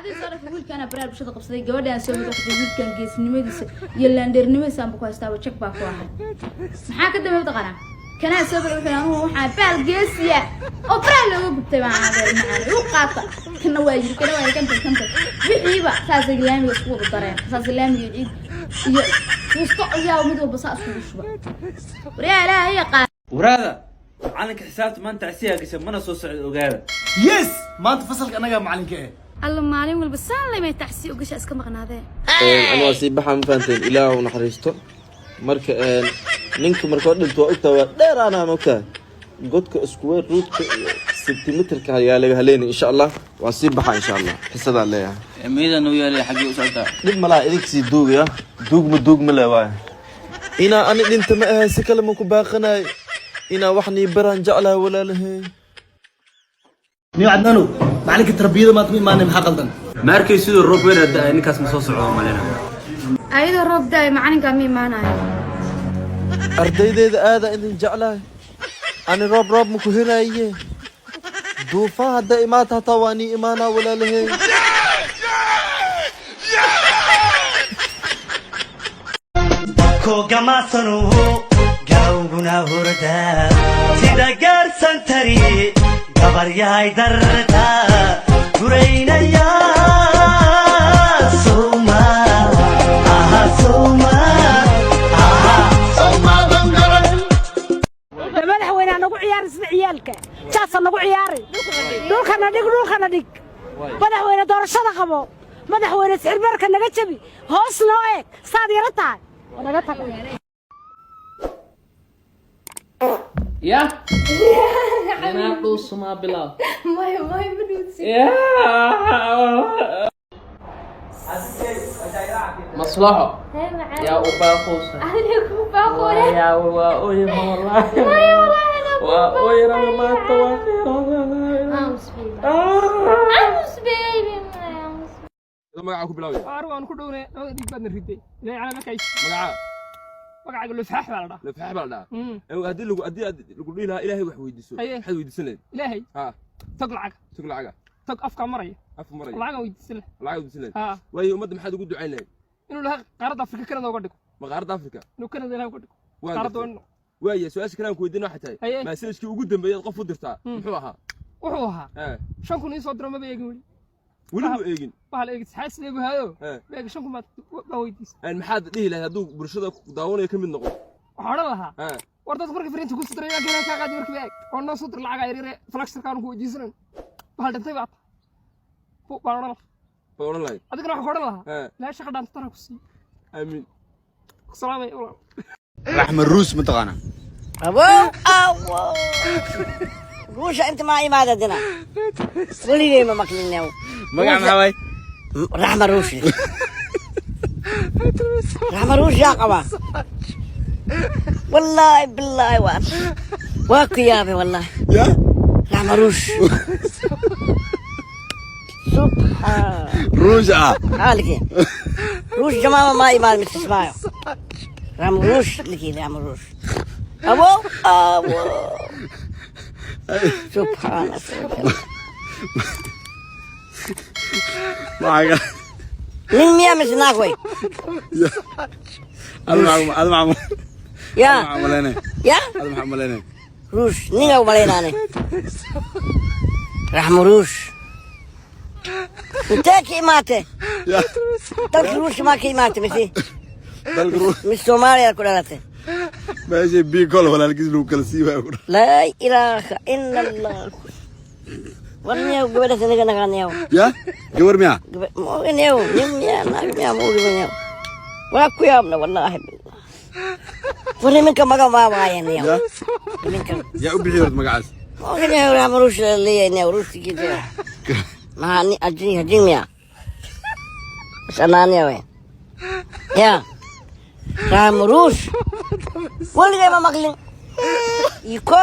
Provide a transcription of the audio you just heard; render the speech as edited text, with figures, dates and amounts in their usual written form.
هذه صارت يقول كان برا بشدة قبصة جوادي أسوي روح يقول كان جيس نمدس يلا ندير نمدس أم بكواستا وشك باك واحد محاك الدم يبتغنا كان أسوي روح أنا وحابال جيس يا أبرا لو جبت معنا معنا وقاطع كنا واجد كنت بحيبة أساس اللام يسقط الطريق أساس اللام يعيد وسط يا ومدو بصاص وشبا وريا لا هي قا ورادا معلنك حسابته ما انت عسيها قسم ما نصوص وقاعد يس ما انت فصلك انا قاعد معلنك ايه الله مالين والبسان لا ما يتحسي وقش اسكا مقناده انا واسيبها ما فهمتين إله ونحريسته marka ninka markoo dhinto ogtaa dheer ana ogtaa godka square root centimeter-ka ayaa laga haleeyay insha Allah waan sii baxaa insha Allah xisada leeyahay miidan uu yahay xaqi u socda dib malaa idink si duugaya duug ma leeyahay ina ani dhinta ma aha si kale ma ku baaqanay ina waxni baran jeclaa walaalahay ni cadnano معلنك تربيده ما تمي ماني maxaa qaldan markay sidoo roob weyn ah ninkaas ma soo socdo malena ayada roob day macalinka mi maanayo ardaydeeda aada idin jeclaa ani roob ma ku helaye duufa hadda imaata hataa waani imaana walaalahay kogama sanu gaawguna hurda sida gaarsan tari gabar yahay darta guraynaya soma madaxweyne nagu ciyaar isna ciyaalka jaasa nagu ciyaari dhulkana dhig madaxweyne doorashada qabo madaxweyne sirbarka naga jabi hoos noo eeg saad yara tahay naga tag يا أنا دوس ما بلا ما بدوسي يا مصلحة يا أبا خوسة انا كوبا خويا يا وأوي والله وأوي رغم التوافيق magaca ku bilaaway أروان كلونه ديك بدنا ريدي جاي على مكايس magaca magaca لفحح بالله lafaax bal dhaa hadii lagu dhiilaa ilaahay wax weydiiso waxaad weydiisanay إلهي ha تقل عقل sug lacaga تق أفكار مرية af maray العقل ويدسله lacag weydiisanay ها way ummadda maxaad ugu ducaynay إنه له قارة أفريقيا كنا نوقدك maqaarada afrika إنه كنا ذي نوقدك قارة إنه way su'aasha kale aan ku weydiino waxa tahay message-kii ugu dambeeyay qof u dirtaa muxuu ahaa وحوها شن كوني صدر ما بيجي weli ma eegin waxa la eegis xaas leeyahay hayo beeg shan kuma weydiis maxaad dhihi lahayd hadduu bulshada daawanayo ka mid noqdo waxaan oran lahaa war dadku markay fariinta ku sidray yaa keenay ka qaadi markii beeg oo noo soo dir lacag ay reere flaxer kaan ku weydiisan waxaan dhintay baad oran lahayd adigana waxaan oran lahaa la shaqo dhaanta tara ku sii amiin salaamay رحم الروس متقانا ابو روش انت معي ما دنا ولي لي ما ماكلين magaca maxaa way رحم الروش رحم الروش يا قبا والله بالله واكو يا ابي والله يا رحم الروش سبحان روجا حالك روش جماعة ما يمال متسمعوا رحم الروش لكي رحم الروش ابو سبحان الله معك من مية مسناك وي هذا معمول يا معمولين يا هذا معمولين روش نيجا ومالين أنا رحم روش انتاكي ماتي يا تلك روش ما كي ماتي مثي دلقروش من الصوماليا كلها ماشي بيكول ولا الكيس لو كلسيبا لا إله إلا الله ورنيو قبل سنة نغنيو يا جور ميا مو غنيو نميا نغنيو مو غنيو ولا كيامنا والله بالله ورني منك ما ما باينيو منك يا ابي حيرت مقعس مو غنيو راه مروش اللي نوروش كده ما اني اجري هجيميا بس انا وين يا راه مروش ولا ما مقلن يكو